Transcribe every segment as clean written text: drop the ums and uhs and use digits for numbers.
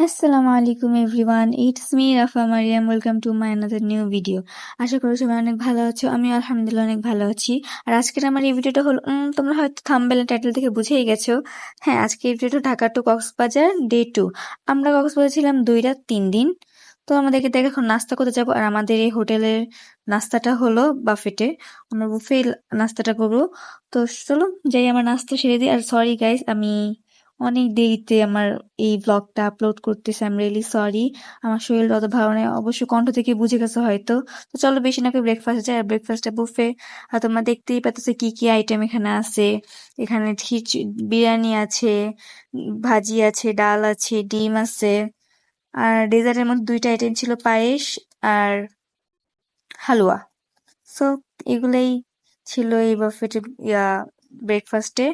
আসসালামু আলাইকুম everyone, it's me Rafa Mariyam. Welcome to my another new video. আশা করি সবাই অনেক ভালো আছো। আমি আলহামদুলিল্লাহ অনেক ভালো আছি। আর আজকের আমার এই ভিডিওটা হলো তোমরা হয়তো থাম্বনেল টাইটেল দেখে বুঝেই গেছো। হ্যাঁ, আজকে এই ভিডিওটা ঢাকা টু কক্সবাজার ডে 2। আমরা কক্সবাজার ছিলাম 2 রাত 3 দিন। তো আমাদেরকে দেখে এখন নাস্তা করতে যাবো। আর আমাদের এই হোটেলের নাস্তাটা হলো বাফেটে। আমরা বুফে নাস্তাটা করবো। তো চলো যাই, আমার নাস্তা সেরে দিই। আর সরি গাইস, আমি অনেক দেরিতে আমার এই ব্লগটা আপলোড করতেছি। I am really sorry. আমার শরীরটা অত ভালো নেই, অবশ্য কণ্ঠ থেকে বুঝে গেছে হয়তো। তো চলো বেশি না করে ব্রেকফাস্টে যাই। আর ব্রেকফাস্টটা বুফে। আর তোমরা দেখতেই পাচ্ছ কি কি আইটেম এখানে আছে। এখানে বিরিয়ানি আছে, ভাজি আছে, ডাল আছে, ডিম আছে। আর ডেজার্টের মধ্যে 2টা আইটেম ছিল, পায়েস আর হালুয়া। সো এগুলাই ছিল এই বাফেটে ইয়া ব্রেকফাস্টে।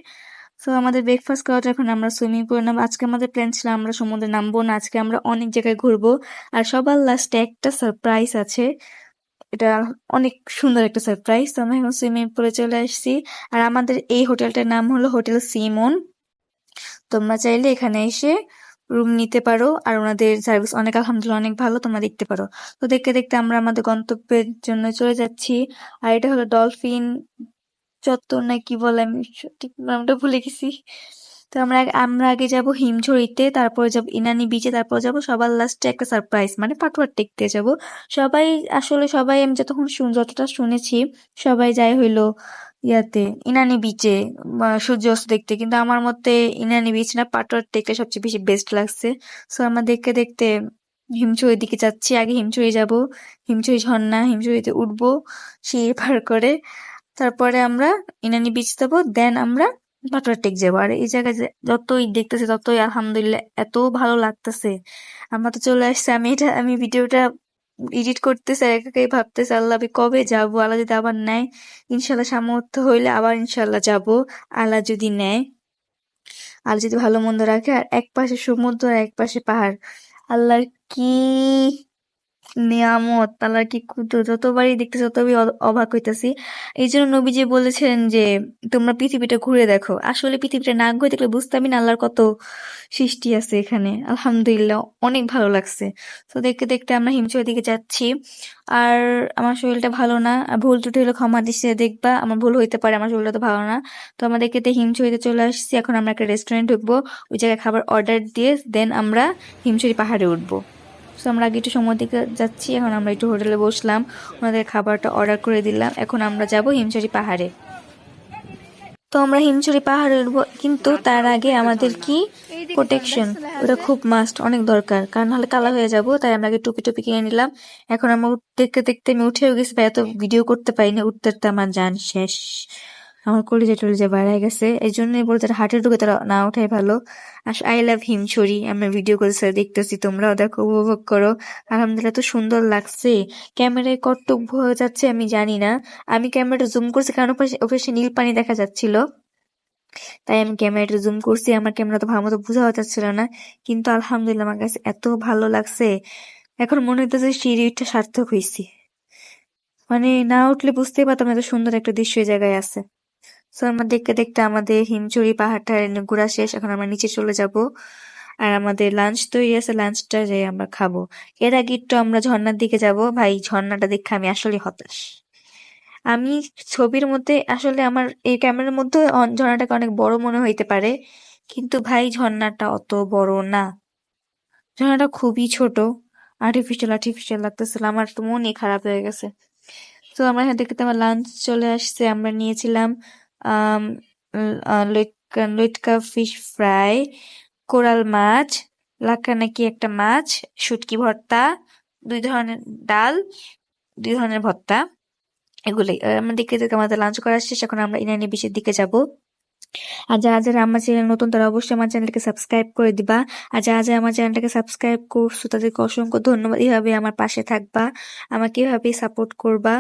সো আমাদের ব্রেকফাস্ট করার এখন আমরা সুইমিং পুলে নামবো। আজকে আমাদের প্ল্যান ছিল আমরা সমুদ্রে নামবো না, আজকে আমরা অনেক জায়গায় ঘুরবো। আর সবার লাস্টে একটা সারপ্রাইজ আছে। এটা অনেক সুন্দর একটা সারপ্রাইজ। তো আমরা এখন সুইমিং পুলে চলে আসছি। আর আমাদের এই হোটেলটার নাম হলো হোটেল সিমন। তোমরা চাইলে এখানে এসে রুম নিতে পারো। আর ওনাদের সার্ভিস অনেক আলহামদুলিল্লাহ অনেক ভালো, তোমরা দেখতে পারো। তো দেখতে দেখতে আমরা আমাদের গন্তব্যের জন্য চলে যাচ্ছি। আর এটা হলো ডলফিন চত্বর না কি বলে, আমি সঠিক নামটা ভুলে গেছি। তো আমরা আগে যাব হিমছড়িতে, তারপরে যাব ইনানি বিচে, তারপর যাব সবার লাস্টে একটা সারপ্রাইজ মানে পাটুয়ার টেকতে যাব। সবাই আমি যতটা শুনেছি, সবাই যায় হইলো ইয়াতে ইনানি বিচে সূর্য অস্ত দেখতে। কিন্তু আমার মতে ইনানি বিচ না, পাটুয়ার টেকটা সবচেয়ে বেশি বেস্ট লাগছে। সো আমরা দেখতে দেখতে হিমছড়ির দিকে যাচ্ছি। আগে হিমছড়ি যাব, হিমছড়ি ঝর্ণা, হিমছড়িতে উঠবো সিঁড়ি পার করে। তারপরে আমরা ইনানি বিচ যাবো, দেন আমরা পাটুয়া টেক যাবো। আর এই জায়গায় যতই দেখতেছি ততই আলহামদুলিল্লাহ এত ভালো লাগতেছে। আমরা তো চলে আসছি। আমি ভিডিওটা এডিট করতেছি আর একাই ভাবতেছি, আল্লাহ আমি কবে যাবো। আল্লাহ যদি আবার নেয়, ইনশাল্লাহ সামর্থ্য হইলে আবার ইনশাল্লাহ যাবো। আল্লাহ যদি নেয়, আর যদি ভালো মন্দ রাখে। আর এক পাশে সমুদ্র আর এক পাশে পাহাড়, আল্লাহর কি নিয়ামত, আল্লাহর কি কুদরত। যতবারই দেখতেছি ততবারই অবাক হইতাছি। এই জন্য নবীজি বলেছেন যে তোমরা পৃথিবীটা ঘুরে দেখো। আসলে পৃথিবীটা না ঘুরে দেখলে বুঝতামই না আল্লাহর কত সৃষ্টি আছে এখানে। আলহামদুলিল্লাহ অনেক ভালো লাগছে। তো দেখতে দেখতে আমরা হিমচরের দিকে যাচ্ছি। আর আমার শরীরটা ভালো না, আর ভুল ত্রুটি হলে ক্ষমা দৃষ্টিতে দেখবা, আমার ভুল হইতে পারে, আমার শরীরটা তো ভালো না। তো আমরা দেখতে দেখতে হিমচরিতে চলে আসছি। এখন আমরা একটা রেস্টুরেন্ট ঢুকবো, ওই জায়গায় খাবার অর্ডার দিয়ে দেন আমরা হিমচরি পাহাড়ে উঠবো। তো আমরা আগে একটু সময় দিকে যাচ্ছি, এখন আমরা একটু হোটেলে বসলাম, ওনাদের খাবারটা অর্ডার করে দিলাম। এখন আমরা যাব হিমছড়ি পাহাড়ে। তো আমরা হিমছড়ি পাহাড়ে উঠবো, কিন্তু তার আগে আমাদের কি প্রোটেকশন, ওটা খুব মাস্ট, অনেক দরকার, কারণ নাহলে কালা হয়ে যাব। তাই আমরা আগে টুপি টুপি কিনে নিলাম। এখন আমরা দেখতে দেখতে আমি উঠেও গেছি ভাই, এত ভিডিও করতে পারিনি, উঠতে উঠতে আমার জান শেষ। আমার কলিজা টলিজা বাড়ায় গেছে। এই জন্যই বলতে হাটের ঢুকে তারা না ওঠাই ভালো। I love Himchari. আমরা ভিডিও করে দেখতেছি, তোমরাও দেখো, উপভোগ করো। আলহামদুলিল্লাহ তো সুন্দর লাগছে। ক্যামেরায় কতটুক হয়ে যাচ্ছে আমি জানি না। আমি ক্যামেরাটা জুম করছি কারণ ওপাশে নীল পানি দেখা যাচ্ছিল, তাই আমি ক্যামেরাটা জুম করছি। আমার ক্যামেরা তো ভালো মতো বোঝা যাচ্ছিল না, কিন্তু আলহামদুলিল্লাহ আমার কাছে এত ভালো লাগছে। এখন মনে হইতেছে সিঁড়িটা সার্থক হয়েছি। মানে না উঠলে বুঝতেই পারতাম না এত সুন্দর একটা দৃশ্য এই জায়গায় আছে। তো আমরা দেখতে দেখতে আমাদের হিমচুরি পাহাড়টা ঘোরা শেষ। এখন আমরা নিচে চলে যাব। আর আমাদের লাঞ্চ তৈরি আছে, লাঞ্চটা যাই আমরা খাবো। এর আগে একটু আমরা ঝর্ণার দিকে যাব। ভাই ঝর্ণাটা দেখে আমি আসলে হতাশ। আমি ছবির মধ্যে আসলে আমার এই ক্যামেরার মধ্যে ঝর্ণাটাকে অনেক বড় মনে হইতে পারে, কিন্তু ভাই ঝর্ণাটা অত বড় না। ঝর্ণাটা খুবই ছোট, আর্টিফিশিয়াল আর্টিফিশিয়াল লাগতেছিল। আমার তো মনই খারাপ হয়ে গেছে। তো আমরা এখান থেকে আমার লাঞ্চ চলে আসছে। আমরা নিয়েছিলাম আম লইট্কা ফিশ ফ্রাই, কোরাল মাছ, লাক্কা নাকি একটা মাছ, শুটকি ভর্তা, 2 ধরনের ডাল, 2 ধরনের ভর্তা, এগুলোই। আমরা দেখতে দেখতে আমাদের লাঞ্চ করা শেষ। এখন আমরা ইনানি বিচের দিকে যাব। আর যারা যারা আমার চ্যানেল নতুন তারা অবশ্যই আমার চ্যানেলকে সাবস্ক্রাইব করে দিবা। আর যারা যারা আমার চ্যানেলটাকে সাবস্ক্রাইব করছো তাদেরকে অসংখ্য ধন্যবাদ। এভাবে আমার পাশে থাকবা, আমাকে এভাবেই সাপোর্ট করবা।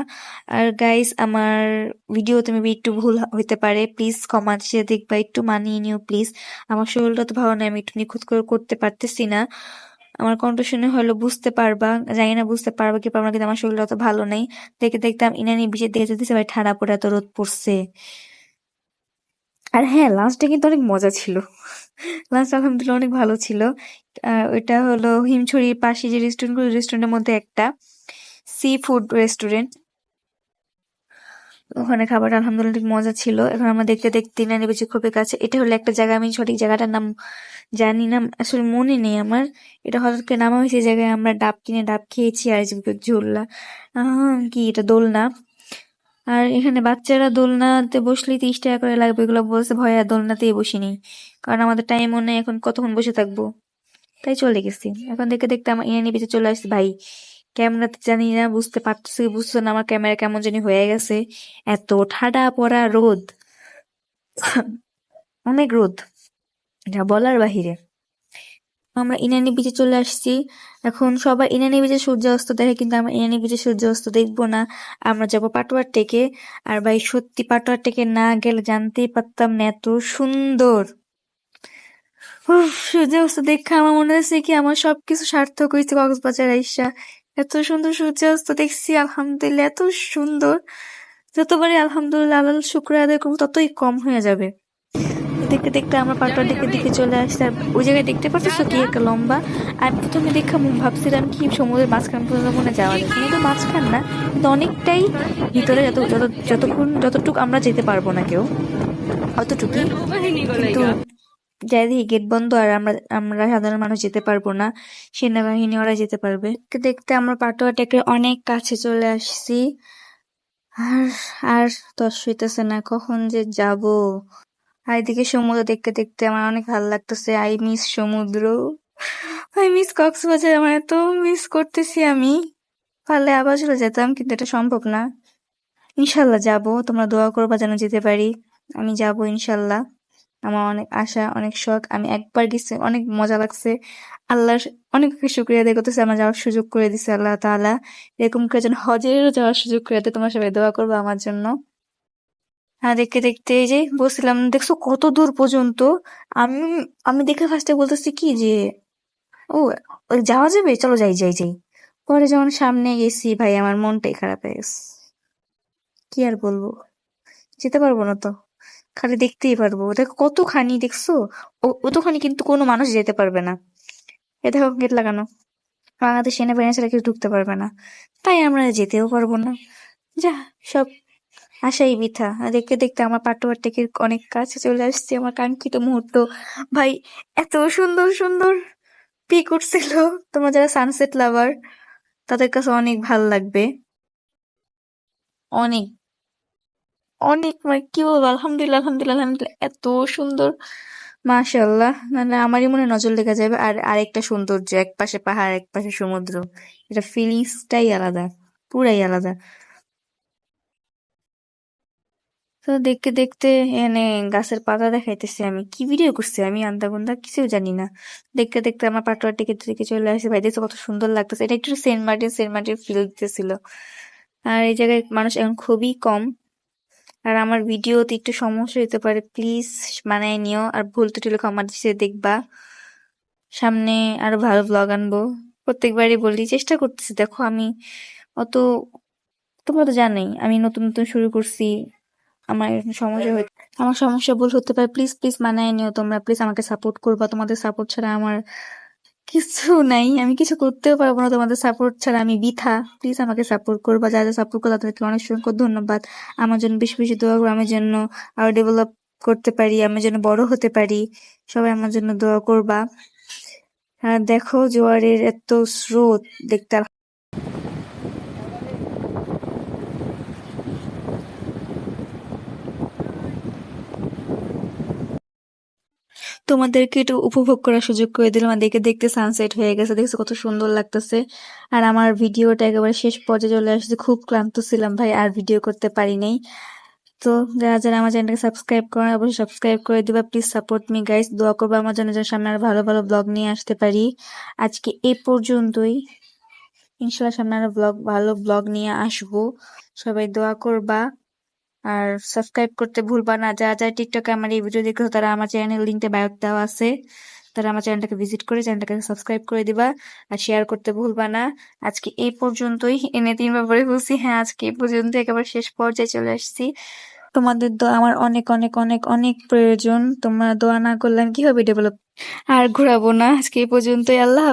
আর গাইস, আমার ভিডিওতে মেবি একটু ভুল হইতে পারে, প্লিজ ক্ষমা চেয়ে দেখবা, একটু মানিয়ে নিও প্লিজ। আমার শরীরটা তো ভালো নয়, আমি একটু নিখুঁত করে করতে পারতেছি না। আমার কণ্ঠ শুনে হলো বুঝতে পারবা, জানি না বুঝতে পারবা কি পারবা না, কিন্তু আমার শরীরটা তো ভালো নেই। দেখে দেখতাম ইনানি বিচের দিকে যেতেছে ভাই, ঠাড়া পড়ে এত রোদ পড়ছে। আর হ্যাঁ, লাঞ্চটা কিন্তু অনেক মজা ছিল। লাঞ্চ আলহামদুলিল্লাহ অনেক ভালো ছিল। ওইটা হলো হিমছড়ির পাশে যে রেস্টুরেন্টগুলো, রেস্টুরেন্টের মধ্যে একটা সি ফুড রেস্টুরেন্ট। ওখানে খাবারটা আলহামদুলিল্লাহ অনেক মজা ছিল। এখন আমরা দেখতে দেখতে ইনানি বিচি খুবই কাছে। এটা হলো একটা জায়গা, আমি সঠিক জায়গাটার নাম জানি না, আসলে মনে নেই আমার। এটা হঠাৎ করে নামা হয়েছে, এই জায়গায় আমরা ডাব কিনে ডাব খেয়েছি আর এই যে ঝুললা কি এটা দোলনা। আর এখানে বাচ্চারা দোলনাতে বসলেই 30 টাকা করে লাগবে, এগুলো বলছে ভয়ে আর দোলনাতেই বসিনি, কারণ আমাদের টাইমও নেই, এখন কতক্ষণ বসে থাকবো, তাই চলে গেছি। এখন দেখতে দেখতে আমার ইনানি বিচে চলে আসছে। ভাই ক্যামেরাতে জানি না বুঝতে পারতেছি কি বুঝছো না, আমার ক্যামেরা কেমন জানি হয়ে গেছে। এত ঠাডা পড়া রোদ, অনেক রোদ, যা বলার বাহিরে। আমরা ইনানি বিচে চলে আসছি। এখন সবাই ইনানি বিচে সূর্য অস্ত দেখে, কিন্তু আমরা ইনানি বিচে সূর্য অস্ত দেখবো না, আমরা যাবো পাটুয়ার টেকে। আর ভাই সত্যি পাটুয়ার টেকে না গেলে জানতেই পারতাম না এত সুন্দর। উফ, সূর্য অস্ত দেখে আমার মনে হচ্ছে কি আমার সবকিছু সার্থক হয়েছে কক্সবাজার আইসা। এত সুন্দর সূর্য অস্ত দেখছি আলহামদুলিল্লাহ, এত সুন্দর। যতবারই আলহামদুলিল্লাহ আল্লাহ শুক্র আদায় করবো ততই কম হয়ে যাবে। দেখতে দেখতে আমরা পাটুয়ার দিকে চলে আসছি। আর ওই জায়গায় দেখতে পাচ্ছ কি একটা লম্বা, আমি প্রথমে দেখে ভাবছিলাম কি সমুদ্রের মাঝখান পর্যন্ত মনে যাওয়া যায়, সমুদ্রের মাঝখান না কিন্তু অনেকটাই ভিতরে, যতটুকু আমরা যেতে পারবো না কেউ, অতটুকুই। কিন্তু যাই দেখি গেট বন্ধ, আর আমরা সাধারণ মানুষ যেতে পারবো না, সেনাবাহিনী ওরা যেতে পারবে। দেখতে দেখতে আমরা পাটুয়া টেকে অনেক কাছে চলে আসছি। আর আর তর সইতেছে না কখন যে যাব। আর এদিকে সমুদ্র দেখতে দেখতে আমার অনেক ভালো লাগতেছে। আই মিস সমুদ্র, আই মিস কক্সবাজার, আমার এত মিস করতেছি আমি। পারলে আবার চলে যেতাম, কিন্তু এটা সম্ভব না। ইনশাল্লাহ যাব, তোমরা দোয়া করবা যেন যেতে পারি। আমি যাব ইনশাল্লাহ, আমার অনেক আশা, অনেক শখ। আমি একবার গেছি, অনেক মজা লাগছে। আল্লাহর অনেক শুক্রিয়া আদায় করতেছে আমার যাওয়ার সুযোগ করে দিছে আল্লাহ তাআলা। এরকম করে যেন হজেরও যাওয়ার সুযোগ করে দেয়। তোমরা সবাই দোয়া করবা আমার জন্য। হ্যাঁ, দেখতে দেখতে এই যে বলছিলাম, দেখছো কত দূর পর্যন্ত। আমি আমি দেখে ফার্স্টে বলতেছি কি যে ও ওই যাওয়া যাবে, চলো যাই যাই যাই। পরে যখন সামনে গেছি ভাই আমার মনটাই খারাপ হয়ে গেছে। কি আর বলবো, যেতে পারবো না তো, খালি দেখতেই পারবো। দেখো কতখানি, দেখছো অতখানি কিন্তু কোনো মানুষ যেতে পারবে না। এ দেখো গেট লাগানো, বাংলাদেশ সেনাবাহিনী ছাড়া কেউ ঢুকতে পারবে না, তাই আমরা যেতেও পারবো না। যা, সব আশাই বৃথা। আর দেখতে দেখতে আমার পাটোয়ার থেকে অনেক কাছে চলে আসছে, আমার কাঙ্ক্ষিত মুহূর্ত। ভাই এত সুন্দর সুন্দর পিক উঠছিল, তোমরা যারা সানসেট লাভার তাদের কাছে অনেক ভাল লাগবে। অনেক অনেক মানে কি বলবো, আলহামদুলিল্লাহ আলহামদুলিল্লাহ আলহামদুলিল্লাহ, এত সুন্দর, মাশাআল্লাহ। মানে আমারই মনে হয় নজর লেগে যাবে। আর আরেকটা সৌন্দর্য, এক পাশে পাহাড় এক পাশে সমুদ্র, এটা ফিলিংসটাই আলাদা, পুরাই আলাদা। তো দেখতে দেখতে এনে গাছের পাতা দেখাইতেছি, আমি কি ভিডিও করছি আমি আন্দা গুন্দা কিছু জানি না। দেখতে দেখতে আমার পাটোয়ার দিকে চলে আসে। ভাই দেখছো কত সুন্দর লাগতেছে, এটা একটু সেন্ট মার্টিন ফিল দিতেছিল। আর এই জায়গায় মানুষ এখন খুবই কম। আর আমার ভিডিওতে একটু সমস্যা হতে পারে, প্লিজ মানায় নিও। আর ভুল ত্রুটি ক্ষমা দৃষ্টিতে দেখবা। সামনে আরো ভালো ব্লগ আনবো, প্রত্যেকবারই বলি, চেষ্টা করতেছি। দেখো আমি অত, তোমরা তো জানোই আমি নতুন নতুন শুরু করছি, আমার এরকম সমস্যা হয়, আমার সমস্যা ভুল হতে পারে। প্লিজ প্লিজ মানায় নিও তোমরা, প্লিজ আমাকে সাপোর্ট করবা। তোমাদের সাপোর্ট ছাড়া আমার কিছু নাই, আমি কিছু করতেও পারবো না তোমাদের সাপোর্ট ছাড়া, আমি বৃথা। প্লিজ আমাকে সাপোর্ট করবা, যারা যারা সাপোর্ট করো তাদেরকে অনেক সংখ্যক ধন্যবাদ। আমার জন্য বেশি বেশি দোয়া করো, আমি যেন আরো ডেভেলপ করতে পারি, আমি যেন বড় হতে পারি। সবাই আমার জন্য দোয়া করবা। আর দেখো জোয়ারের এত স্রোত দেখতে তোমাদেরকে একটু উপভোগ করার সুযোগ করে দিলাম। আর দেখে দেখতে সানসেট হয়ে গেছে, দেখছো কত সুন্দর লাগতেছে। আর আমার ভিডিওটা একেবারে শেষ পর্যায়ে চলে আসছে, খুব ক্লান্ত ছিলাম ভাই, আর ভিডিও করতে পারি নাই। তো যারা যারা আমার চ্যানেলটাকে সাবস্ক্রাইব করেন অবশ্যই সাবস্ক্রাইব করে দিবা, প্লিজ সাপোর্ট মি গাইস। দোয়া করবো আমার জন্য যেন সামনে আরো ভালো ভালো ব্লগ নিয়ে আসতে পারি। আজকে এই পর্যন্তই, ইনশাল্লাহ সামনে আরো ভালো ব্লগ নিয়ে আসবো। সবাই দোয়া করবা আর সাবস্ক্রাইব করতে ভুলবা না। যারা যারা টিকটকে আমার এই ভিডিও দেখছো তারা আমার চ্যানেল লিঙ্কটা বায়োতে দেওয়া আছে, তারা আমার চ্যানেলটাকে ভিজিট করে চ্যানেলটাকে সাবস্ক্রাইব করে দিবা আর শেয়ার করতে ভুলবা না। আজকে এই পর্যন্তই, এনে 3বার বলে বলছি, হ্যাঁ আজকে এই পর্যন্ত, একেবারে শেষ পর্যায়ে চলে আসছি। তোমাদের দোয়া আমার অনেক অনেক অনেক অনেক প্রয়োজন। তোমরা দোয়া না করলে আমি কিভাবে ডেভেলপ আর ঘোরাবো না, আজকে এই পর্যন্তই। আল্লাহ